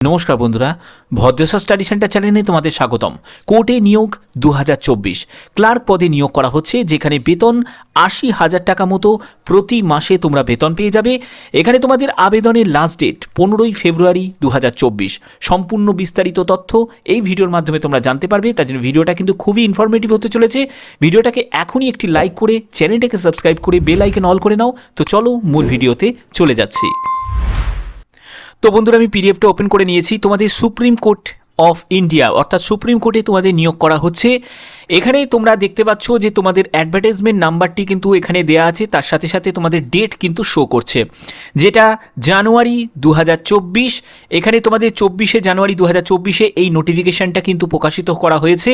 নমস্কার বন্ধুরা, Bhadreswar study centre চ্যানেলে তোমাদের স্বাগতম। কোর্টে নিয়োগ 2024 ক্লার্ক পদে নিয়োগ করা হচ্ছে, যেখানে বেতন 80,000 টাকা মতো প্রতি মাসে তোমরা বেতন পেয়ে যাবে। এখানে তোমাদের আবেদনের লাস্ট ডেট 15ই ফেব্রুয়ারি 2024। সম্পূর্ণ বিস্তারিত তথ্য এই ভিডিওর মাধ্যমে তোমরা জানতে পারবে। তার জন্য ভিডিওটা কিন্তু খুবই ইনফরমেটিভ হতে চলেছে। ভিডিওটাকে এখনই একটি লাইক করে চ্যানেলটাকে সাবস্ক্রাইব করে বেল আইকন অল করে নাও। তো চলো মূল ভিডিওতে চলে যাচ্ছি। তো বন্ধুরা, আমি পিডিএফটা ওপেন করে নিয়েছি। তোমাদের সুপ্রিম কোর্ট অফ ইন্ডিয়া অর্থাৎ সুপ্রিম কোর্টে তোমাদের নিয়োগ করা হচ্ছে। এখানে তোমরা দেখতে পাচ্ছ যে তোমাদের অ্যাডভার্টাইজমেন্ট নাম্বারটি কিন্তু এখানে দেয়া আছে, তার সাথে সাথে তোমাদের ডেট কিন্তু শো করছে, যেটা জানুয়ারি 2024। এখানে তোমাদের 24শে জানুয়ারি 2024 এই নোটিফিকেশানটা কিন্তু প্রকাশিত করা হয়েছে।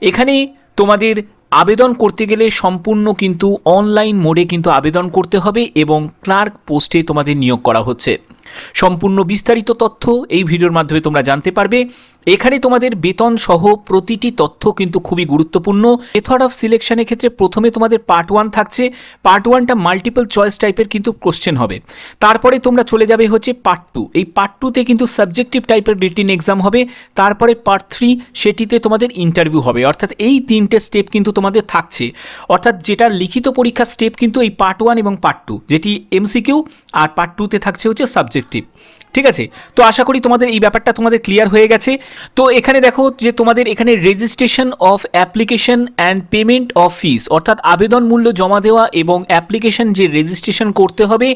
এখানে তোমাদের আবেদন করতে গেলে সম্পূর্ণ কিন্তু অনলাইন মোডে কিন্তু আবেদন করতে হবে এবং ক্লার্ক পোস্টে তোমাদের নিয়োগ করা হচ্ছে। সম্পূর্ণ বিস্তারিত তথ্য এই ভিডিওর মাধ্যমে তোমরা জানতে পারবে। এখানে তোমাদের বেতন সহ প্রতিটি তথ্য কিন্তু খুবই গুরুত্বপূর্ণ। মেথড অফ সিলেকশনের ক্ষেত্রে প্রথমে তোমাদের পার্ট 1 থাকছে। পার্ট 1টা মাল্টিপল চয়েস টাইপের কিন্তু কোশ্চেন হবে। তারপরে তোমরা চলে যাবে হচ্ছে পার্ট 2। এই পার্ট 2তে কিন্তু সাবজেক্টিভ টাইপের রিটিন এক্সাম হবে। তারপরে পার্ট 3 সেটিতে তোমাদের ইন্টারভিউ হবে। অর্থাৎ এই তিনটে স্টেপ কিন্তু তোমাদের থাকছে। অর্থাৎ যেটা লিখিত পরীক্ষার স্টেপ কিন্তু এই পার্ট 1 এবং পার্ট 2, যেটি এমসিকিউ, আর পার্ট 2তে থাকছে হচ্ছে সাবজেক্টিভ। ঠিক আছে, তো আশা করি তোমাদের এই ব্যাপারটা তোমাদের ক্লিয়ার হয়ে গেছে। তো এখানে দেখো যে তোমাদের এখানে registration of application and payment of fees, অর্থাৎ আবেদন মূল্য জমা দেওয়া এবং অ্যাপ্লিকেশন যে রেজিস্ট্রেশন করতে হবে,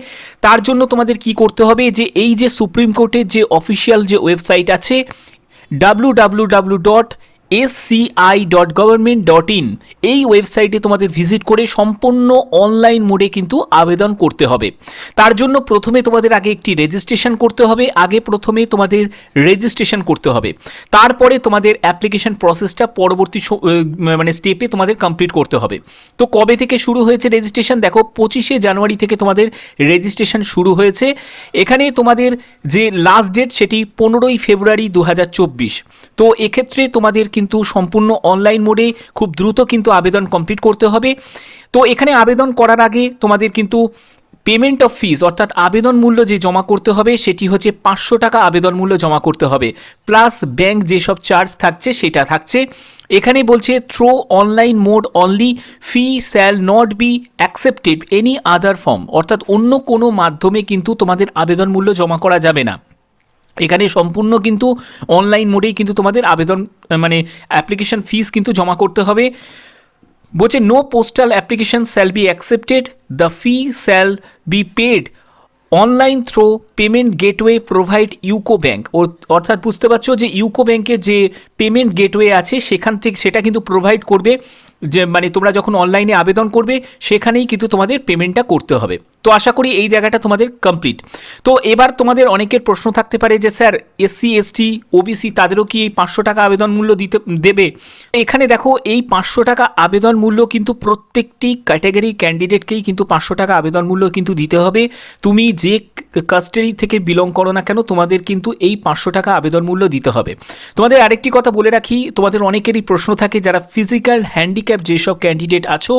তার জন্য তোমাদের কি করতে হবে, যে এই যে সুপ্রিম কোর্টের যে অফিসিয়াল যে ওয়েবসাইট আছে www.sci.government.in, এই ওয়েবসাইটে তোমাদের ভিজিট করে সম্পূর্ণ অনলাইন মোডে কিন্তু আবেদন করতে হবে। তার জন্য প্রথমে তোমাদের আগে একটি রেজিস্ট্রেশন করতে হবে। প্রথমে তোমাদের রেজিস্ট্রেশন করতে হবে, তারপরে তোমাদের অ্যাপ্লিকেশন প্রসেসটা পরবর্তী স্টেপে তোমাদের কমপ্লিট করতে হবে। তো কবে থেকে শুরু হয়েছে রেজিস্ট্রেশন? দেখো 25শে জানুয়ারি থেকে তোমাদের রেজিস্ট্রেশন শুরু হয়েছে। এখানে তোমাদের যে লাস্ট ডেট সেটি 15ই ফেব্রুয়ারি 2024। তো এক্ষেত্রে তোমাদের কিন্তু সম্পূর্ণ অনলাইন মোডে খুব দ্রুত কিন্তু আবেদন কমপ্লিট করতে হবে। তো এখানে আবেদন করার আগে তোমাদের কিন্তু পেমেন্ট অফ ফিস অর্থাৎ আবেদন মূল্য যে জমা করতে হবে সেটি হচ্ছে 500 টাকা আবেদন মূল্য জমা করতে হবে, প্লাস ব্যাংক যেসব চার্জ থাকছে সেটা থাকছে। এখানে বলছে throw online mode only, fee shall not be accepted any other form, অর্থাৎ অন্য কোনো মাধ্যমে কিন্তু তোমাদের আবেদন মূল্য জমা করা যাবে না। এখানে সম্পূর্ণ কিন্তু অনলাইন মোডেই কিন্তু তোমাদের আবেদন অ্যাপ্লিকেশন ফিস কিন্তু জমা করতে হবে। বলছে no postal application shall be accepted, the fee shall be paid online through payment gateway provide UCO bank. অর্থাৎ বুঝতে পারছো যে ইউকো ব্যাঙ্কের যে পেমেন্ট গেটওয়ে আছে সেখান থেকে সেটা কিন্তু প্রোভাইড করবে, যে তোমরা যখন অনলাইনে আবেদন করবে সেখানেই কিন্তু তোমাদের পেমেন্টটা করতে হবে। তো আশা করি এই জায়গাটা তোমাদের কমপ্লিট। তো এবার তোমাদের অনেকের প্রশ্ন থাকতে পারে যে স্যার SC ST OBC তাদেরও কি এই 500 টাকা আবেদন মূল্য দেবে? এখানে দেখো এই 500 টাকা আবেদন মূল্য কিন্তু প্রত্যেকটি ক্যাটাগরি ক্যান্ডিডেটকেই কিন্তু 500 টাকা আবেদন মূল্য কিন্তু দিতে হবে। তুমি যে কাস্টাডি থেকে বিলং করো না কেন, তোমাদের কিন্তু এই 500 টাকা আবেদন মূল্য দিতে হবে। তোমাদের আরেকটি কথা বলে রাখি, তোমাদের অনেকেরই প্রশ্ন থাকে যারা ফিজিক্যাল হ্যান্ডিক্যাপ যেসব ক্যান্ডিডেট আছো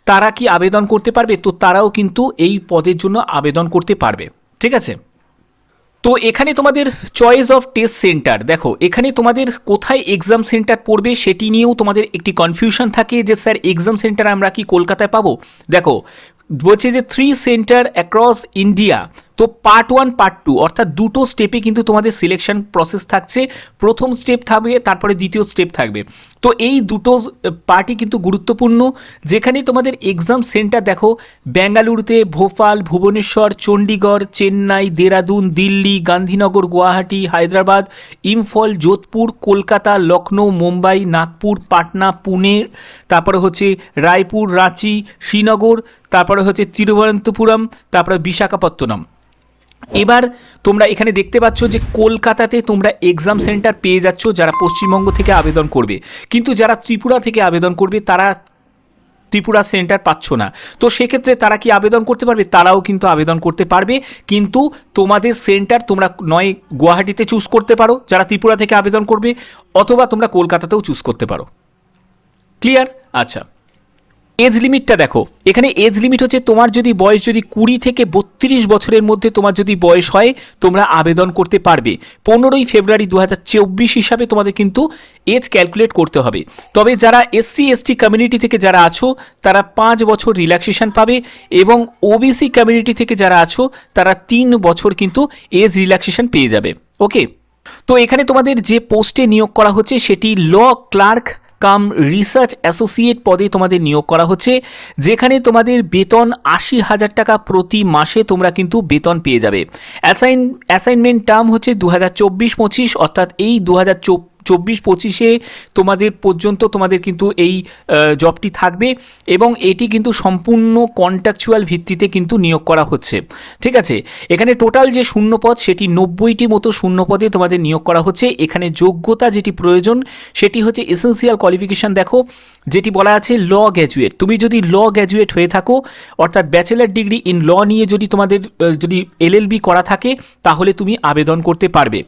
তারা কি আবেদন করতে পারবে? তো তারাও কিন্তু এই পদের জন্য আবেদন করতে পারবে। ঠিক আছে, তো এখানে তোমাদের চয়েস অফ টেস্ট সেন্টার, দেখো এখানে তোমাদের কোথায় এক্সাম সেন্টার পড়বে সেটি নিয়েও তোমাদের একটি কনফিউশন থাকে যে স্যার এক্সাম সেন্টার আমরা কি কলকাতায় পাবো? দেখো বলছে যে 3 সেন্টার অ্যাক্রস ইন্ডিয়া। তো পার্ট 1 পার্ট 2 অর্থাৎ দুটো স্টেপে কিন্তু তোমাদের সিলেকশন প্রসেস থাকছে। প্রথম স্টেপ থাকবে, তারপরে দ্বিতীয় স্টেপ থাকবে। তো এই দুটো পার্টই কিন্তু গুরুত্বপূর্ণ, যেখানে তোমাদের এক্সাম সেন্টার দেখো বেঙ্গালুরুতে, ভোপাল, ভুবনেশ্বর, চণ্ডীগড়, চেন্নাই, দেরাদুন, দিল্লি, গান্ধীনগর, গুয়াহাটি, হায়দ্রাবাদ, ইম্ফল, যোধপুর, কলকাতা, লখনৌ, মুম্বাই, নাগপুর, পাটনা, পুনে, তারপরে হচ্ছে রায়পুর, রাঁচি, শ্রীনগর, তারপরে হচ্ছে তিরুবনন্তপুরম, তারপরে বিশাখাপত্তনম। এবার তোমরা এখানে দেখতে পাচ্ছ যে কলকাতাতে তোমরা এক্সাম সেন্টার পেয়ে যাচ্ছ যারা পশ্চিমবঙ্গ থেকে আবেদন করবে, কিন্তু যারা ত্রিপুরা থেকে আবেদন করবে তারা ত্রিপুরা সেন্টার পাচ্ছ না। তো সেক্ষেত্রে তারা কি আবেদন করতে পারবে? তারাও কিন্তু আবেদন করতে পারবে, কিন্তু তোমাদের সেন্টার তোমরা নয় গুয়াহাটিতে চুজ করতে পারো যারা ত্রিপুরা থেকে আবেদন করবে, অথবা তোমরা কলকাতাতেও চুজ করতে পারো। ক্লিয়ার? আচ্ছা, এজ লিমিটটা দেখো, এখানে এজ লিমিট হচ্ছে তোমার যদি বয়স যদি 20 থেকে 32 বছরের মধ্যে তোমার যদি বয়স হয় তোমরা আবেদন করতে পারবে। 15ই ফেব্রুয়ারি 2024 হিসাবে তোমাদের কিন্তু এজ ক্যালকুলেট করতে হবে। তবে যারা এসসি এসটি কমিউনিটি থেকে যারা আছো তারা 5 বছর রিল্যাক্সেশন পাবে, এবং ওবিসি কমিউনিটি থেকে যারা আছো তারা 3 বছর কিন্তু এজ রিল্যাক্সেশন পেয়ে যাবে। ওকে, তো এখানে তোমাদের যে পোস্টে নিয়োগ করা হচ্ছে সেটি law clerk cum research associate পদে তোমাদের নিয়োগ করা হচ্ছে, যেখানে তোমাদের বেতন 80,000 টাকা প্রতি মাসে তোমরা কিন্তু বেতন পেয়ে যাবে। অ্যাসাইনমেন্ট টার্ম হচ্ছে 2024-25, অর্থাৎ এই 2024-25 তোমাদের পর্যন্ত তোমাদের কিন্তু এই জবটি থাকবে, এবং এটি কিন্তু সম্পূর্ণ কন্ট্রাকচুয়াল ভিত্তিতে কিন্তু নিয়োগ করা হচ্ছে। ঠিক আছে, এখানে টোটাল যে শূন্যপদ সেটি 90টি মতো শূন্যপদে তোমাদের নিয়োগ করা হচ্ছে। এখানে যোগ্যতা যেটি প্রয়োজন সেটি হচ্ছে এসেন্সিয়াল কোয়ালিফিকেশান, দেখো যেটি বলা আছে ল গ্র্যাজুয়েট। তুমি যদি ল গ্র্যাজুয়েট হয়ে থাকো, অর্থাৎ ব্যাচেলার ডিগ্রি ইন ল নিয়ে যদি তোমাদের যদি LLB করা থাকে তাহলে তুমি আবেদন করতে পারবে।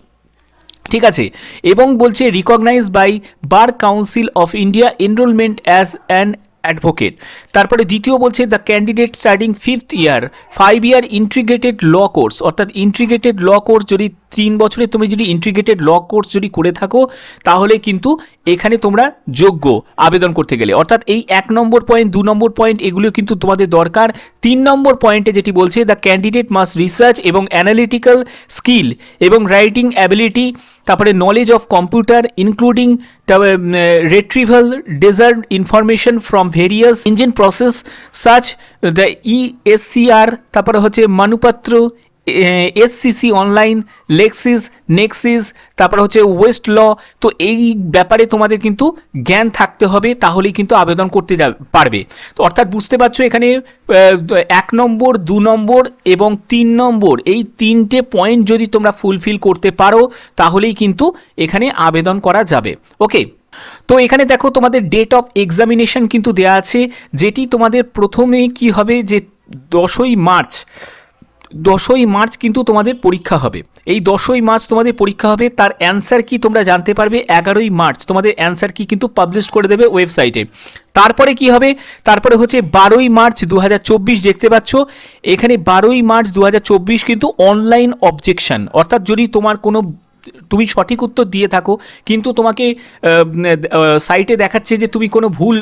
ঠিক আছে, এবং বলছে recognise by Bar Council of India enrolment as an advocate. তারপরে দ্বিতীয় বলছে the candidate studying 5th year 5 year integrated law course, অর্থাৎ ইন্টিগ্রেটেড ল কোর্স যদি 3 বছরে তুমি যদি ইন্টিগ্রেটেড ল কোর্স যদি করে থাকো তাহলে কিন্তু এখানে তোমরা যোগ্য আবেদন করতে গেলে। অর্থাৎ এই 1 নম্বর পয়েন্ট 2 নম্বর পয়েন্ট এগুলো কিন্তু তোমাদের দরকার। 3 নম্বর পয়েন্টে যেটি বলছে দ্য ক্যান্ডিডেট মাস্ট রিসার্চ এবং অ্যানালিটিক্যাল স্কিল এবং রাইটিং অ্যাবিলিটি, তারপরে knowledge of computer including retrieval desired information from various engine process such the ESCR, তারপরে হচ্ছে মানুপাত্র, SCC অনলাইন, লেক্সিস, নেক্সিস, তারপরে হচ্ছে ওয়েস্ট ল। তো এই ব্যাপারে তোমাদের কিন্তু জ্ঞান থাকতে হবে, তাহলেই কিন্তু আবেদন করতে পারবে। তো অর্থাৎ বুঝতে পারছো এখানে 1 নম্বর 2 নম্বর এবং 3 নম্বর এই 3টে পয়েন্ট যদি তোমরা ফুলফিল করতে পারো তাহলেই কিন্তু এখানে আবেদন করা যাবে। ওকে, তো এখানে দেখো তোমাদের ডেট অফ এক্সামিনেশন কিন্তু দেওয়া আছে, যেটি তোমাদের প্রথমে কি হবে যে 10ই মার্চ কিন্তু তোমাদের পরীক্ষা হবে। এই 10ই মার্চ তোমাদের পরীক্ষা হবে, তার অ্যান্সার কি তোমরা জানতে পারবে 11ই মার্চ তোমাদের অ্যান্সার কি কিন্তু পাবলিশ করে দেবে ওয়েবসাইটে। তারপরে কি হবে, তারপরে হচ্ছে 12ই মার্চ 2024 দেখতে পাচ্ছ এখানে 12ই মার্চ 2024 কিন্তু অনলাইন অবজেকশন, অর্থাৎ যদি তোমার কোনো তুমি সঠিক উত্তর দিয়ে থাকো কিন্তু তোমাকে সাইটে দেখাচ্ছে যে তুমি কোনো ভুল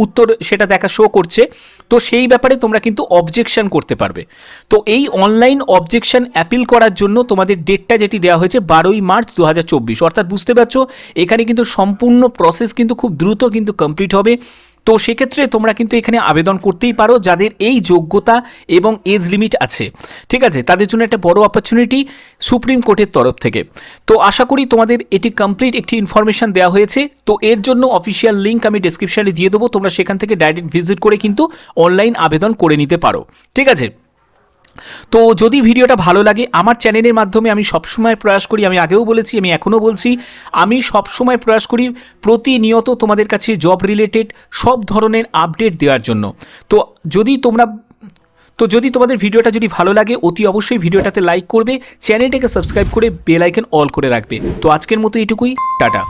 উত্তর সেটা দেখা শো করছে, তো সেই ব্যাপারে তোমরা কিন্তু অবজেকশন করতে পারবে। তো এই অনলাইন অবজেকশন অ্যাপিল করার জন্য তোমাদের ডেটটা যেটি দেওয়া হয়েছে 12ই মার্চ 2024, অর্থাৎ বুঝতে পারছো এখানে কিন্তু সম্পূর্ণ প্রসেস কিন্তু খুব দ্রুত কিন্তু কমপ্লিট হবে। তো সেক্ষেত্রে তোমরা কিন্তু এখানে আবেদন করতেই পারো যাদের এই যোগ্যতা এবং এজ লিমিট আছে। ঠিক আছে, তাদের জন্য একটা বড় অপরচুনিটি সুপ্রিম কোর্টের তরফ থেকে। তো আশা করি তোমাদের এটি কমপ্লিট একটি ইনফরমেশন দেওয়া হয়েছে। তো এর জন্য অফিসিয়াল লিঙ্ক আমি ডেসক্রিপশনে দিয়ে দেবো, তোমরা সেখান থেকে ডাইরেক্ট ভিজিট করে কিন্তু অনলাইন আবেদন করে নিতে পারো। ঠিক আছে, তো যদি ভিডিওটা ভালো লাগে, আমার চ্যানেলের মাধ্যমে আমি সবসময় প্রয়াস করি, আমি আগেও বলেছি আমি এখনও বলছি, আমি সবসময় প্রয়াস করি প্রতিনিয়ত তোমাদের কাছে জব রিলেটেড সব ধরনের আপডেট দেওয়ার জন্য। তো যদি তোমাদের ভিডিওটা যদি ভালো লাগে অতি অবশ্যই ভিডিওটাতে লাইক করবে, চ্যানেলটাকে সাবস্ক্রাইব করে বেল আইকন অল করে রাখবে। তো আজকের মতো এটুকুই, টাটা।